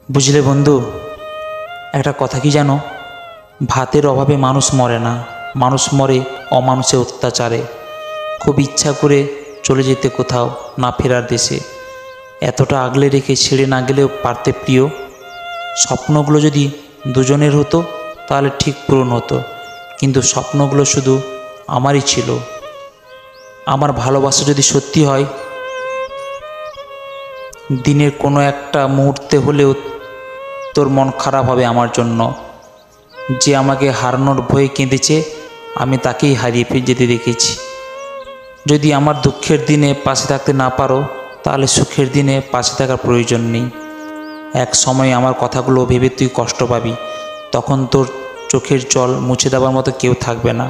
বুঝলে বন্ধু, একটা কথা কি জানো? ভাতের অভাবে মানুষ মরে না, মানুষ মরে অমানুষের অত্যাচারে। খুব ইচ্ছা করে চলে যেতে কোথাও না ফেরার দেশে, এতটা আগলে রেখে ছেড়ে না গেলেও পারতে প্রিয়। স্বপ্নগুলো যদি দুজনের হতো তাহলে ঠিক পূরণ হতো, কিন্তু স্বপ্নগুলো শুধু আমারই ছিল। আমার ভালোবাসা যদি সত্যি হয়, দিনের কোনো একটা মুহূর্তে হলেও তোর মন খারাপ হবে আমার জন্য। যে আমাকে হারানোর ভয়ে কেঁদেছে, আমি তাকেই হারিয়ে যেতে দেখেছি। যদি আমার দুঃখের দিনে পাশে থাকতে না পারো, তাহলে সুখের দিনে পাশে থাকার প্রয়োজন নেই। এক সময় আমার কথাগুলো ভেবে তুই কষ্ট পাবি, তখন তোর চোখের জল মুছে দেওয়ার মতো কেউ থাকবে না।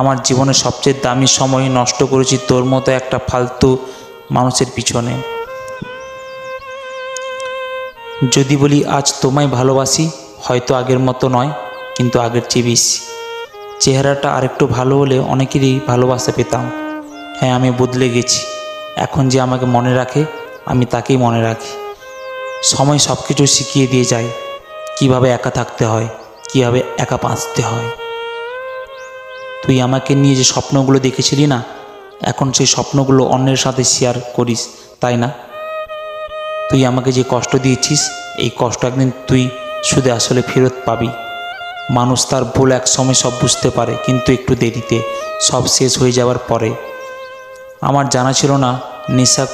আমার জীবনের সবচেয়ে দামি সময় নষ্ট করেছি তোর মতো একটা ফালতু মানুষের পিছনে। যদি বলি আজ তোমায় ভালোবাসি, হয়তো আগের মতো নয়, কিন্তু আগের চেয়ে বেশি। চেহারাটা আরেকটু ভালো হলে অনেকেরই ভালোবাসা পেতাম। হ্যাঁ, আমি বদলে গেছি। এখন যে আমাকে মনে রাখে, আমি তাকেই মনে রাখি। সময় সব কিছু শিখিয়ে দিয়ে যায়, কিভাবে একা থাকতে হয়, কিভাবে একা বাঁচতে হয়। তুই আমাকে নিয়ে যে স্বপ্নগুলো দেখেছিলি না, এখন সেই স্বপ্নগুলো অন্যের সাথে শেয়ার করিস, তাই না? তুই আমাকে যে কষ্ট দিয়েছিস, এই কষ্ট একদিন তুই শুধু আসলে ফেরত পাবি। মানুষ তার ভুল এক সময় সব বুঝতে পারে, কিন্তু একটু দেরিতে, সব শেষ হয়ে যাওয়ার পরে। আমার জানা ছিল না নেশা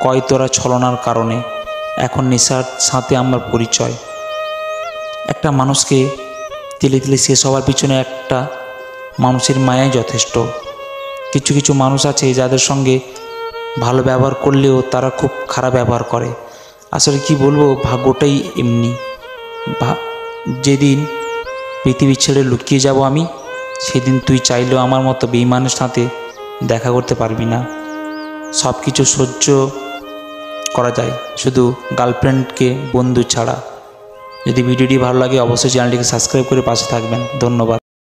কয় তোরা ছলনার কারণে। এখন নেশার সাথে আমার পরিচয়। একটা মানুষকে তেলে তেলে শেষ হওয়ার পিছনে একটা মানুষের মায়াই যথেষ্ট। কিছু কিছু মানুষ আছে যাদের সঙ্গে ভালো ব্যবহার করলেও তারা খুব খারাপ ব্যবহার করে। আসলে কি বলবো, ভাগ্যটাই এমনি। যেদিন পৃথিবী ছেড়ে লুকিয়ে যাব আমি, সেদিন তুই চাইলেও আমার মতো বেঈমানের সাথে দেখা করতে পারবি না। সব কিছু সহ্য করা যায়, শুধু গার্লফ্রেন্ডকে বন্ধু ছাড়া। যদি ভিডিওটি ভালো লাগে, অবশ্যই চ্যানেলটিকে সাবস্ক্রাইব করে পাশে থাকবেন। ধন্যবাদ।